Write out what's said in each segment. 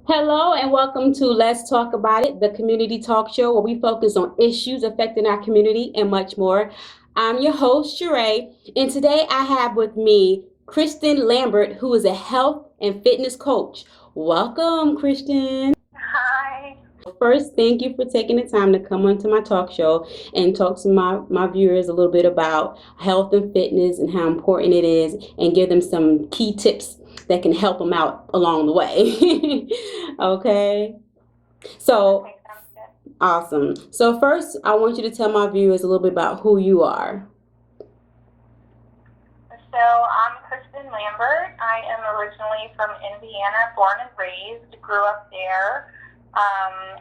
Hello and welcome to Let's Talk About It, the community talk show where we focus on issues affecting our community and much more. I'm your host, Charay, and today I have with me Christen Lambert, who is a health and fitness coach. Welcome, Christen. Hi. First, thank you for taking the time to come onto my talk show and talk to my viewers a little bit about health and fitness and how important it is and give them some key tips that can help them out along the way. Okay. So, Okay, sounds good. awesome. So, first, I want you to tell my viewers a little bit about who you are. So I'm Christen Lambert. I am originally from Indiana, born and raised, grew up there.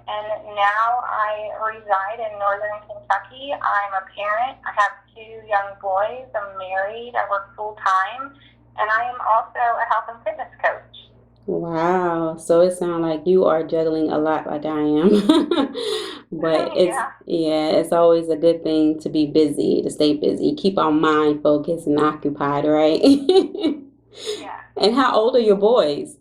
And now I reside in northern Kentucky. I'm a parent. I have two young boys. I'm married. I work full time. And I am also a health and fitness coach. Wow. So it sounds like you are juggling a lot like I am. But Yeah, it's always a good thing to be busy, to stay busy, keep our mind focused and occupied, right? yeah. And how old are your boys?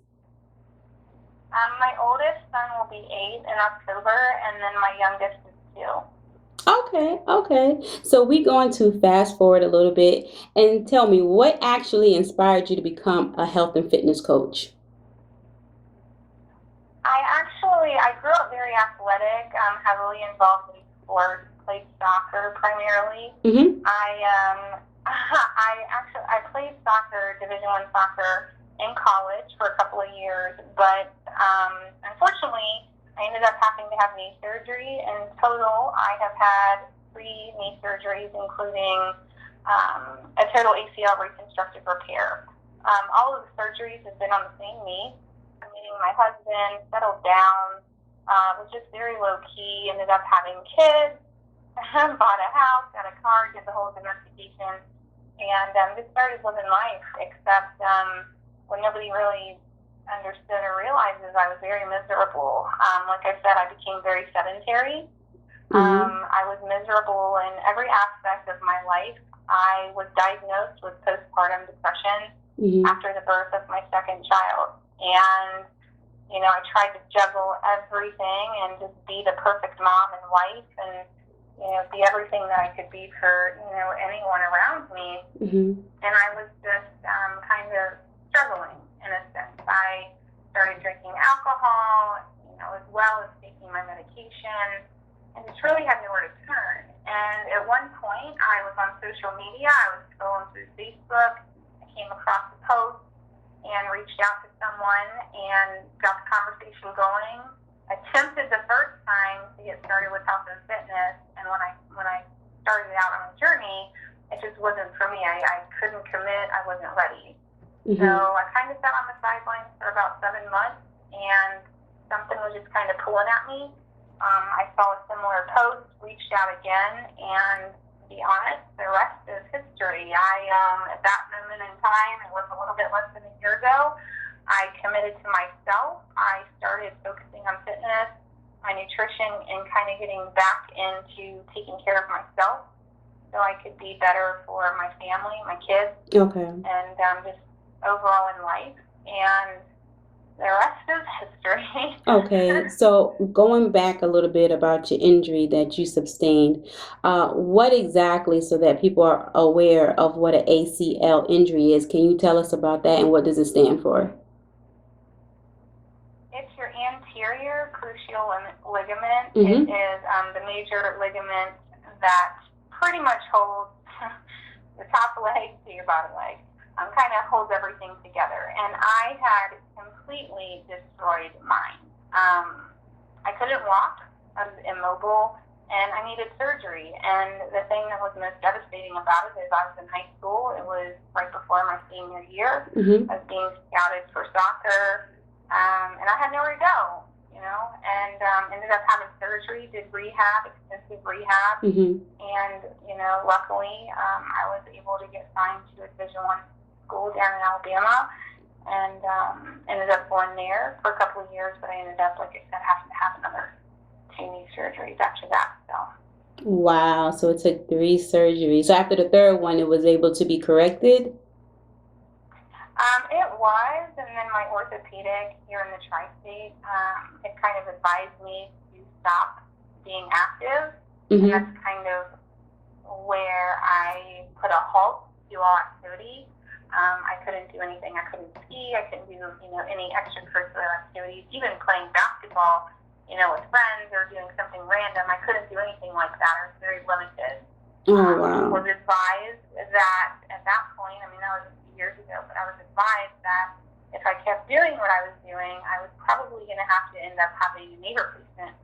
My oldest son will be 8 in October, and then my youngest is 2. Okay, okay. So we're going to fast forward a little bit and tell me what actually inspired you to become a health and fitness coach? I grew up very athletic, heavily involved in sports, played soccer primarily. Mm-hmm. I played soccer, Division I soccer, in college for a couple of years, but unfortunately, I ended up having to have knee surgery. In total, I have had 3 knee surgeries, including a total ACL reconstructive repair. All of the surgeries have been on the same knee. Meeting my husband, settled down, was just very low key, ended up having kids, bought a house, got a car, did the whole domestication, and just started living life, except what nobody really understood or realizes, I was very miserable. Like I said, I became very sedentary. Mm-hmm. I was miserable in every aspect of my life. I was diagnosed with postpartum depression Mm-hmm. after the birth of my second child. And I tried to juggle everything and just be the perfect mom and wife and, be everything that I could be for, anyone around me. Mm-hmm. And I was just kind of struggling in a sense. I started drinking alcohol, as well as taking my medication, and just really had nowhere to turn. And at one point, I was on social media. I was scrolling through Facebook. I came across a post and reached out to someone and got the conversation going. Attempted the first time to get started with health and fitness, and when I started out on the journey, it just wasn't for me. I couldn't commit. I wasn't ready. So Mm-hmm. I kind of sat on the sidelines for about 7 months, and something was just kind of pulling at me. I saw a similar post, reached out again, and to be honest, the rest is history. At that moment in time, it was a little bit less than a year ago, I committed to myself. I started focusing on fitness, my nutrition, and kind of getting back into taking care of myself so I could be better for my family, my kids, Okay. and just overall in life. And the rest is history. Okay, so going back a little bit about your injury that you sustained, what exactly, so that people are aware of what an ACL injury is, can you tell us about that and what does it stand for? It's your anterior cruciate ligament. It Mm-hmm. is the major ligament that pretty much holds the top leg to your bottom leg. Kind of holds everything together. And I had completely destroyed mine. I couldn't walk. I was immobile, and I needed surgery. And the thing that was most devastating about it is I was in high school. It was right before my senior year. Mm-hmm. I was being scouted for soccer, and I had nowhere to go. And ended up having surgery, did rehab, extensive rehab, Mm-hmm. and luckily I was able to get signed to a Division I school down in Alabama, and ended up going there for a couple of years. But I ended up, like I said, having to have another 2 knee surgeries after that. So Wow, so it took 3 surgeries. So after the third one, it was able to be corrected? It was, and then my orthopedic here in the tri-state had kind of advised me to stop being active, and that's kind of where I put a halt to all activity. I couldn't do anything. I couldn't ski. I couldn't do, any extracurricular activities, even playing basketball, with friends or doing something random. I couldn't do anything like that. I was very limited. Oh, wow. Was advised that at that point, that was a few years ago, but I was advised that if I kept doing what I was doing, I was probably going to have to end up having a knee replacement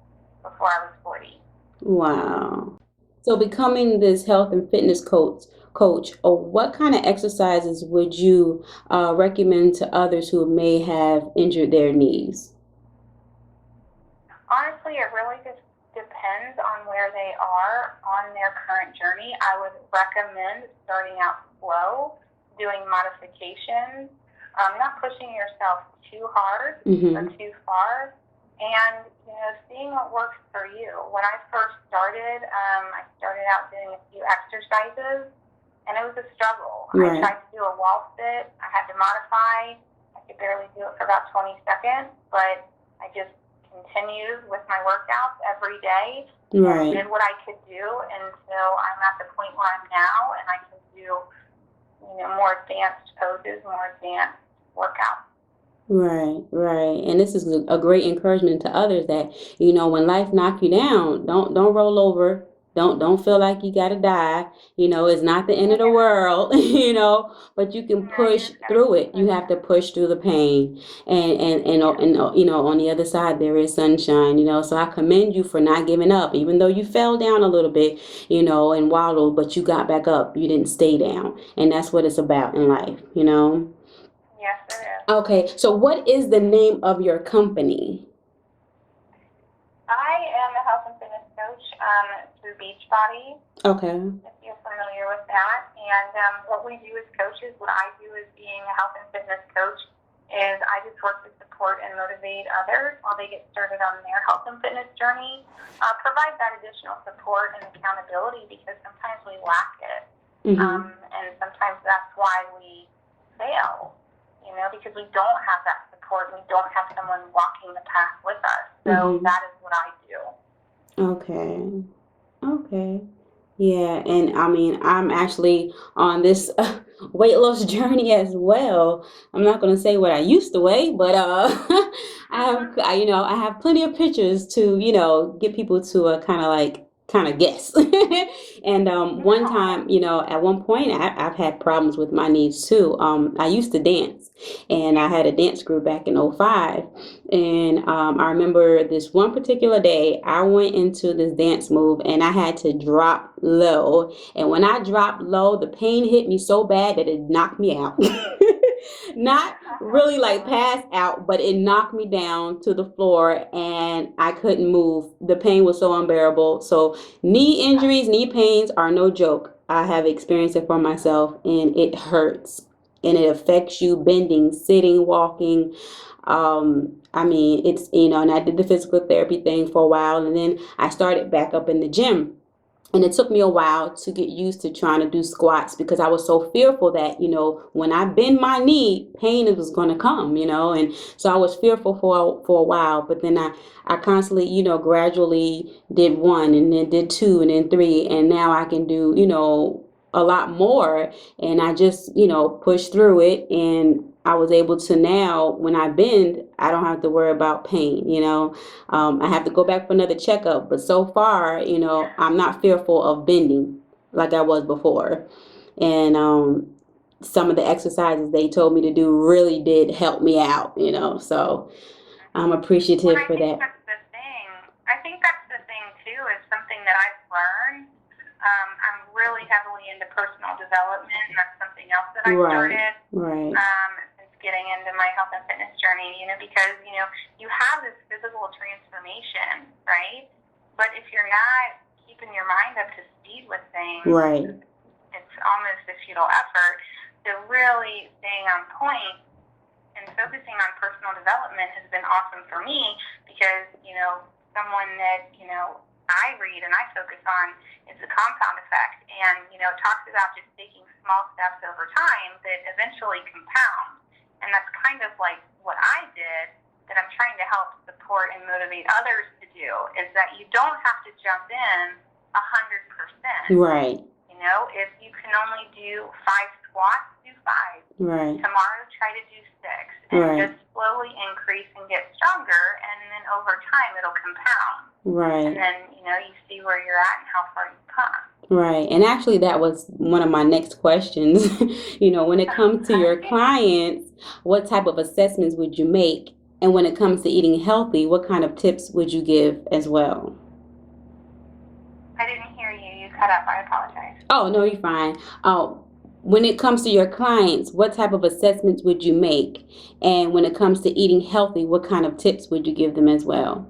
before I was 40. Wow. So becoming this health and fitness coach, or what kind of exercises would you recommend to others who may have injured their knees? Honestly, it really just depends on where they are on their current journey. I would recommend starting out slow, doing modifications, not pushing yourself too hard or too far, and seeing what works for you. When I first started, I started out doing a few exercises, and it was a struggle. Right. I tried to do a wall sit. I had to modify. I could barely do it for about 20 seconds, but I just continued with my workouts every day. Right. And did what I could do until I'm at the point where I'm now, and I can do more advanced poses, more advanced workouts. Right. And this is a great encouragement to others that, when life knock you down, don't roll over. Don't feel like you gotta die. It's not the end of the world, but you can push through it. You have to push through the pain. And on the other side there is sunshine, So I commend you for not giving up, even though you fell down a little bit, and wallowed, but you got back up. You didn't stay down. And that's what it's about in life, Yes, it is. Okay, so what is the name of your company? I am a health and fitness coach through Beachbody. Okay. If you're familiar with that. And what we do as coaches, what I do as being a health and fitness coach, is I just work to support and motivate others while they get started on their health and fitness journey. Provide that additional support and accountability because sometimes we lack it. And sometimes that's why we fail. Because we don't have that support. We don't have someone walking the path with us. So that is what I do. Okay. Yeah, and I'm actually on this weight loss journey as well. I'm not going to say what I used to weigh, but I have plenty of pictures to, get people to kind of guess. And one time, at one point, I've had problems with my knees too. I used to dance, and I had a dance group back in '05. And I remember this one particular day, I went into this dance move and I had to drop low. And when I dropped low, the pain hit me so bad that it knocked me out. Not really like pass out, but it knocked me down to the floor and I couldn't move. The pain was so unbearable. So knee injuries, knee pains are no joke. I have experienced it for myself and it hurts. And it affects you bending, sitting, walking. It's, and I did the physical therapy thing for a while, and then I started back up in the gym. And it took me a while to get used to trying to do squats because I was so fearful that, when I bend my knee, pain was going to come, and so I was fearful for a while. But then I constantly, gradually did one and then did two and then three. And now I can do, a lot more. And I just, pushed through it. And I was able to now, when I bend, I don't have to worry about pain, I have to go back for another checkup, but so far, I'm not fearful of bending like I was before. And some of the exercises they told me to do really did help me out, so I'm appreciative for that. I think that's the thing too, is something that I've learned. I'm really heavily into personal development, and that's something else that I started. Right. Since getting into my health and fitness journey, because you have this physical transformation, right? But if you're not keeping your mind up to speed with things, it's almost a futile effort. So really staying on point and focusing on personal development has been awesome for me because, someone that, I read and I focus on is the compound effect. And, it talks about just taking small steps over time that eventually compound. and that's kind of like what I did, that I'm trying to help support and motivate others to do, is that you don't have to jump in 100%. Right. You know, if you can only do 5 squats, do 5. Right. Tomorrow, try to do 6, and just slowly increase and get stronger, and then over time, it'll compound. Right. And then, you know, you see where you're at and how far you've come. Right. And actually, that was one of my next questions. You know, when it comes to your clients, what type of assessments would you make? And when it comes to eating healthy, what kind of tips would you give as well? I didn't hear you. You cut up. I apologize. Oh, no, you're fine. When it comes to your clients, what type of assessments would you make? And when it comes to eating healthy, what kind of tips would you give them as well?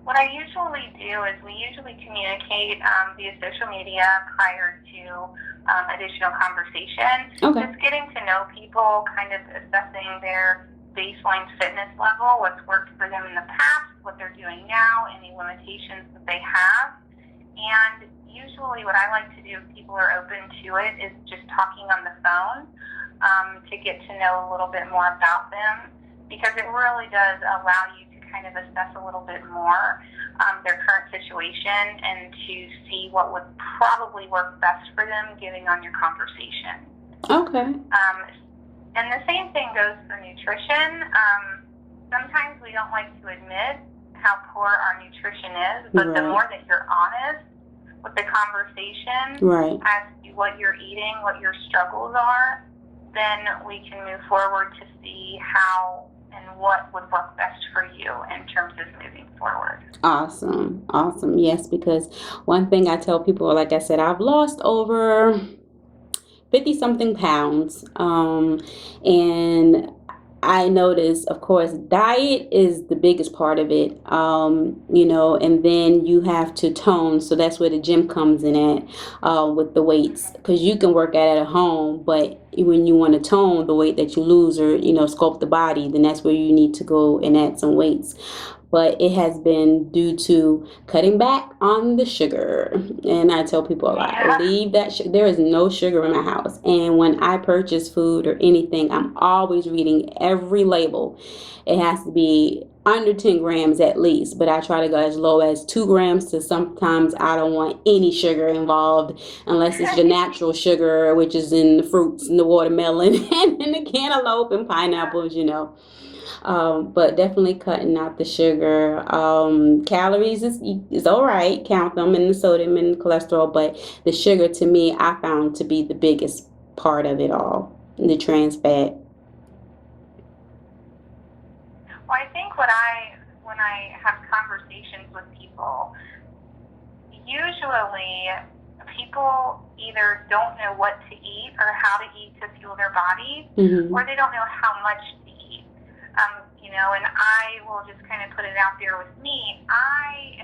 What I usually do is we usually communicate via social media prior to additional conversation. Okay. Just getting to know people, kind of assessing their baseline fitness level, what's worked for them in the past, what they're doing now, any limitations that they have. And usually what I like to do if people are open to it is just talking on the phone to get to know a little bit more about them, because it really does allow you to kind of assess a little bit more their current situation and to see what would probably work best for them given on your conversation. Okay. And the same thing goes for nutrition. Sometimes we don't like to admit how poor our nutrition is, but the more that you're honest with the conversation as to what you're eating, what your struggles are, then we can move forward to see how and what would work best for you in terms of moving forward. Awesome. Awesome. Yes, because one thing I tell people, like I said, I've lost over 50 something pounds. And I notice, of course, diet is the biggest part of it, you know, and then you have to tone. So that's where the gym comes in at with the weights, because you can work at home, but when you want to tone the weight that you lose or, you know, sculpt the body, then that's where you need to go and add some weights. But it has been due to cutting back on the sugar. And I tell people a lot, leave that sugar. There is no sugar in my house. And when I purchase food or anything, I'm always reading every label. It has to be under 10 grams at least, but I try to go as low as 2 grams to sometimes I don't want any sugar involved unless it's your natural sugar, which is in the fruits and the watermelon and in the cantaloupe and pineapples, you know. But definitely cutting out the sugar. Calories is all right, count them, and the sodium and the cholesterol, but the sugar to me I found to be the biggest part of it all, the trans fat. Well, I think when I have conversations with people, usually people either don't know what to eat or how to eat to fuel their bodies, or they don't know how much to eat. You know, and I will just kind of put it out there with me. I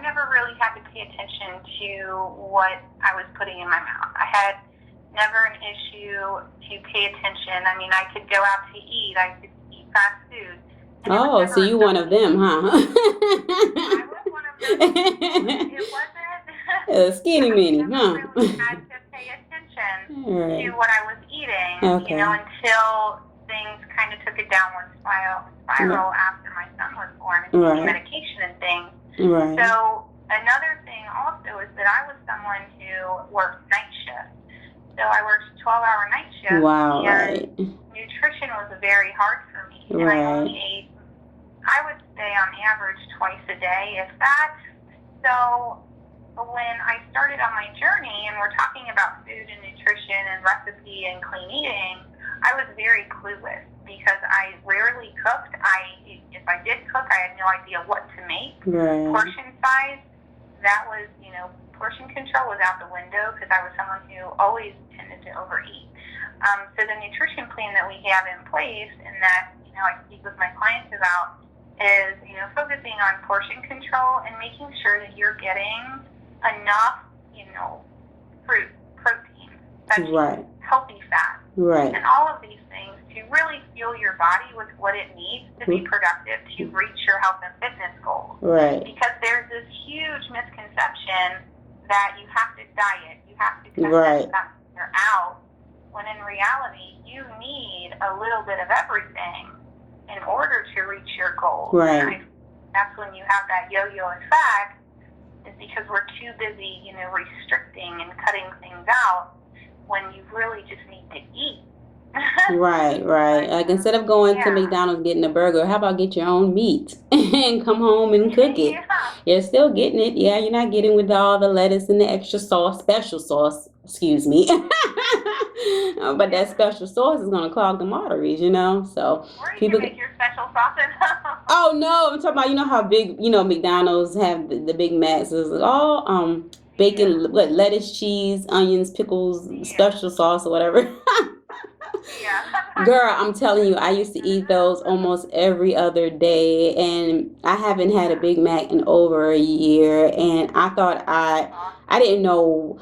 never really had to pay attention to what I was putting in my mouth. I had never an issue to pay attention. I mean, I could go out to eat. I could eat fast food. Oh, so you one of them, huh? I was one of them. It wasn't. Skinny mini, huh? I really had to pay attention to what I was eating, you know, until things kind of took a downward spiral after my son was born and taking medication and things. So another thing also is that I was someone who worked night shifts. So I worked 12-hour night shifts. Wow, and nutrition was very hard for me. And I only ate, I would say on average twice a day, if that. So when I started on my journey and we're talking about food and nutrition and recipe and clean eating, I was very clueless because I rarely cooked. If I did cook, I had no idea what to make. Portion size, that was, you know, portion control was out the window because I was someone who always tended to overeat. So the nutrition plan that we have in place and that, you know, I speak with my clients about is, you know, focusing on portion control and making sure that you're getting enough, you know, fruit, protein, veggies, healthy fat, and all of these things to really fuel your body with what it needs to be productive to reach your health and fitness goals. Because there's this huge misconception that you have to diet, you have to cut that out, when in reality, you you need a little bit of everything in order to reach your goals. Right. That's when you have that yo-yo effect, is because we're too busy, restricting and cutting things out when you really just need to eat. Right. Like, instead of going to McDonald's getting a burger, how about get your own meat and come home and cook it? You're still getting it. Yeah, you're not getting with all the lettuce and the extra sauce, special sauce, excuse me. But that special sauce is going to clog the arteries, So Or you can make your special sauce at home. Oh, no, I'm talking about, how big, McDonald's have the Big Macs. It's all bacon, lettuce, cheese, onions, pickles, special sauce or whatever. Yeah. Girl, I'm telling you, I used to eat those almost every other day, and I haven't had a Big Mac in over a year, and I thought I didn't know,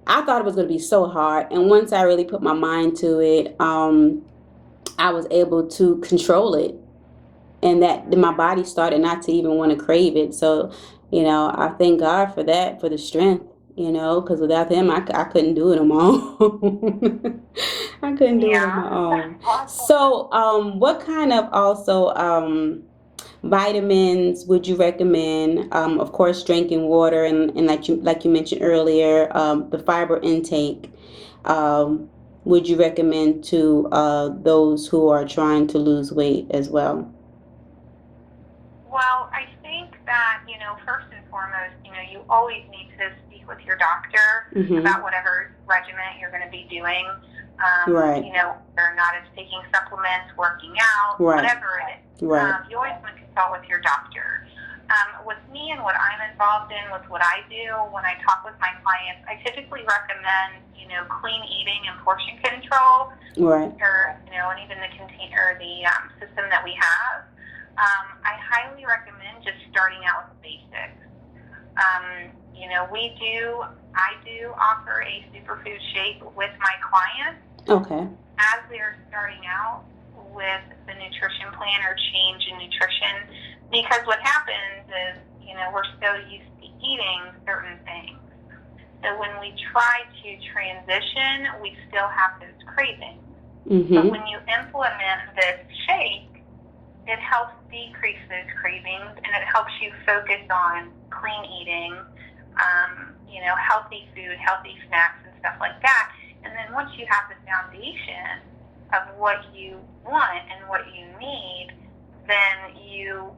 I thought it was going to be so hard, and once I really put my mind to it, I was able to control it, and that my body started not to even want to crave it. So, I thank God for that, for the strength, because without him, I couldn't do it on my own. I couldn't do it on my own. So, what kind of also vitamins would you recommend? Of course, drinking water, and like you mentioned earlier, the fiber intake. Would you recommend to those who are trying to lose weight as well? Well, I think that, first and foremost, you always need to speak with your doctor about whatever regimen you're going to be doing. Right. Whether or not it's taking supplements, working out, whatever it is. Right. You always want to consult with your doctor. With me and what I'm involved in, with what I do, when I talk with my clients, I typically recommend, clean eating and portion control. Right. Or, and even the container, the system that we have. I highly recommend just starting out with the basics. I do offer a superfood shake with my clients. Okay. As they're starting out with the nutrition plan or change in nutrition, because what happens is, we're so used to eating certain things. So when we try to transition, we still have those cravings. But when you implement this shake, it helps decrease those cravings, and it helps you focus on clean eating, healthy food, healthy snacks, and stuff like that. And then once you have the foundation of what you want and what you need, then you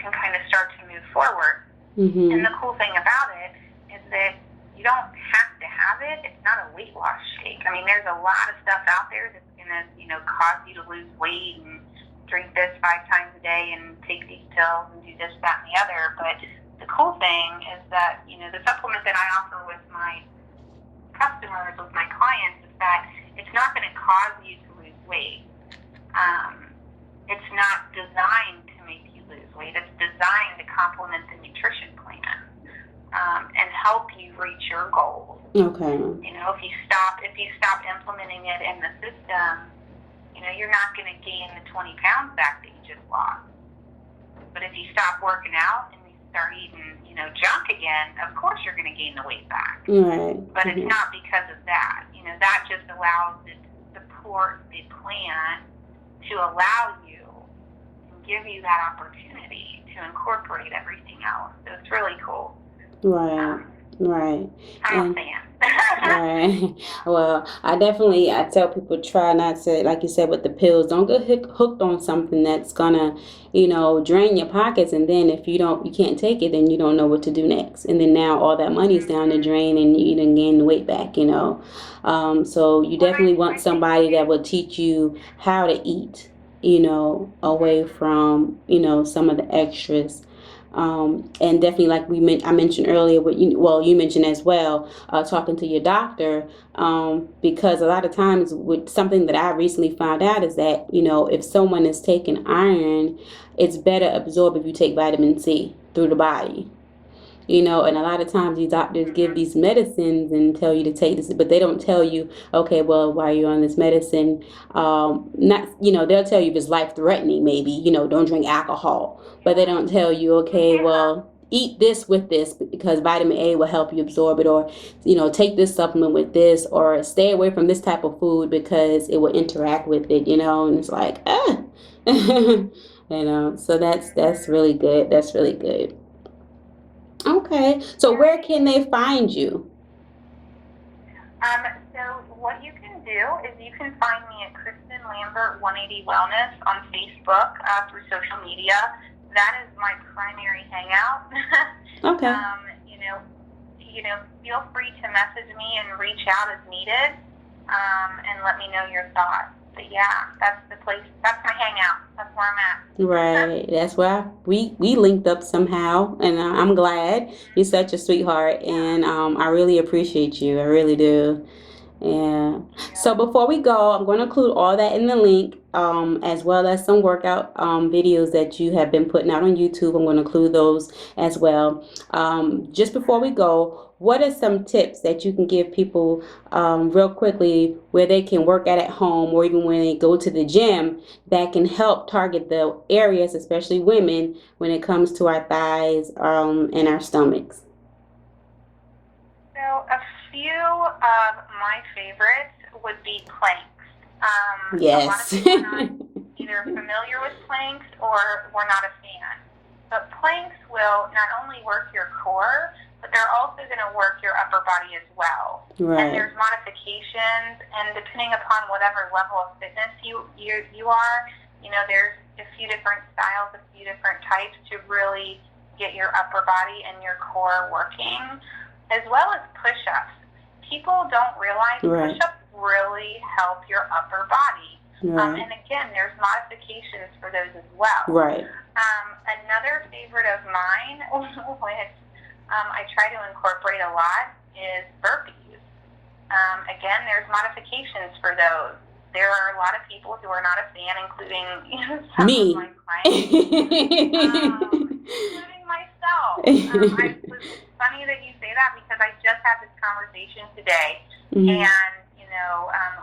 can kind of start to move forward. And the cool thing about it is that you don't have to have it. It's not a weight loss shake. I mean, there's a lot of stuff out there that's going to, cause you to lose weight and drink this 5 times a day and take these pills and do this, that, and the other. But the cool thing is that, the supplement that I offer with my customers, with my clients, is that it's not going to cause you to lose weight. It's not designed to make you lose weight. It's designed to complement the nutrition plan and help you reach your goals. Okay. If you stop implementing it in the system, you're not going to gain the 20 pounds back that you just lost. But if you stop working out and you start eating, junk again, of course you're going to gain the weight back. Right. But it's not because of that. That just allows it to support the plan to allow you and give you that opportunity to incorporate everything else. So it's really cool. Right. Right. I'm a fan. Right. Well, I tell people, try not to, like you said, with the pills, don't get hooked on something that's gonna, drain your pockets, and then if you can't take it, then you don't know what to do next, and then now all that money's down the drain, and you didn't gain the weight back. So you definitely want somebody that will teach you how to eat, away from, some of the extras. And definitely, like I mentioned earlier, you mentioned as well, talking to your doctor, because a lot of times with something that I recently found out is that, if someone is taking iron, it's better absorbed if you take vitamin C through the body. And a lot of times these doctors give these medicines and tell you to take this, but they don't tell you, okay, well, while you're on this medicine, they'll tell you if it's life threatening, maybe, don't drink alcohol, but they don't tell you, okay, well, eat this with this because vitamin A will help you absorb it, or take this supplement with this, or stay away from this type of food because it will interact with it, and it's like so that's really good. That's really good. Okay, so where can they find you? So what you can do is you can find me at Christen Lambert 180 Wellness on Facebook through social media. That is my primary hangout. Okay. Feel free to message me and reach out as needed, and let me know your thoughts. But yeah, that's the place. That's my hangout. That's where I'm at. Right. That's why we linked up somehow, and I'm glad. You're such a sweetheart, and I really appreciate you. I really do. Yeah. So before we go, I'm going to include all that in the link, as well as some workout videos that you have been putting out on YouTube. I'm going to include those as well. Just before we go, what are some tips that you can give people real quickly where they can work at home, or even when they go to the gym, that can help target the areas, especially women, when it comes to our thighs and our stomachs? So a few of my favorites would be planks. Yes. A lot of people are not either familiar with planks or we're not a fan. But planks will not only work your core, but they're also going to work your upper body as well. Right. And there's modifications, and depending upon whatever level of fitness you are, there's a few different styles, a few different types to really get your upper body and your core working, as well as push-ups. People don't realize push-ups really help your upper body. Right. And again, there's modifications for those as well. Right. Another favorite of mine, which I try to incorporate a lot, is burpees. Again, there's modifications for those. There are a lot of people who are not a fan, including some me. of my clients, including myself. It's funny that you say that because I just had this conversation today, and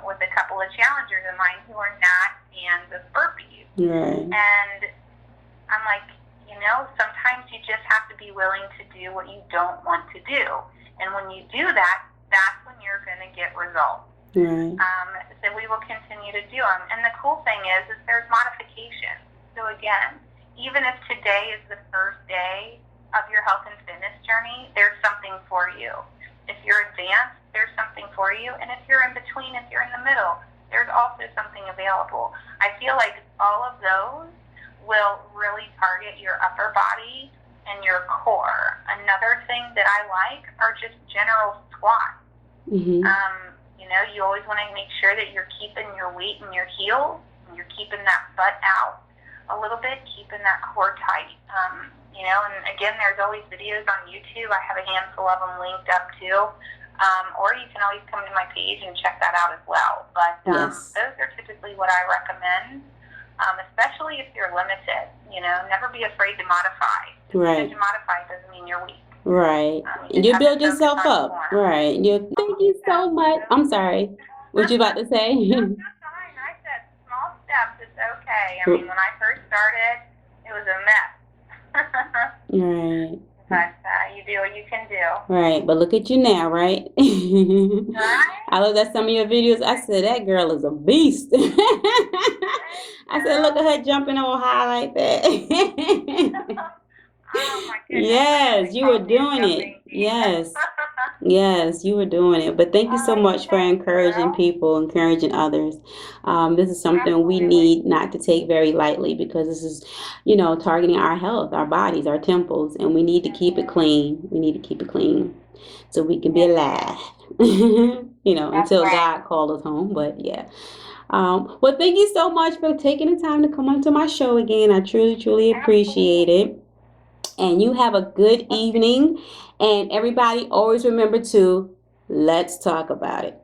with a couple of challengers of mine who are not fans of burpees. Right. And I'm like, sometimes you just have to be willing to do what you don't want to do, and when you do that, that's when you're going to get results. Right. So we will continue to do them. And the cool thing is there's modifications. So again, even if today is the first day of your health and fitness journey, there's something for you. If you're advanced, there's something for you. And if you're in between, if you're in the middle, there's also something available. I feel like all of those will really target your upper body and your core. Another thing that I like are just general squats. Mm-hmm. You always want to make sure that you're keeping your weight in your heels, and you're keeping that butt out a little bit, keeping that core tight. And again, there's always videos on YouTube. I have a handful of them linked up too. Or you can always come to my page and check that out as well. But yes. Those are typically what I recommend, especially if you're limited. Never be afraid to modify. Right. Because you modify doesn't mean you're weak. Right. You build yourself up. Right. Thank you so much. I'm sorry. What you about to say? No, that's fine. I said small steps. It's okay. I mean, when I first started, it was a mess. Right. But you do what you can do. Right. But look at you now, right? Right? I looked at some of your videos. I said, that girl is a beast. I said, look at her jumping on high like that. Oh my goodness. Yes, you were doing it. Yes. Yes, you were doing it. But thank you so much for encouraging people, encouraging others. This is something we need not to take very lightly, because this is, targeting our health, our bodies, our temples, and we need to keep it clean. We need to keep it clean so we can be alive, until God calls us home. But yeah. Well, thank you so much for taking the time to come onto my show again. I truly, truly appreciate it. And you have a good evening. And everybody, always remember to let's talk about it.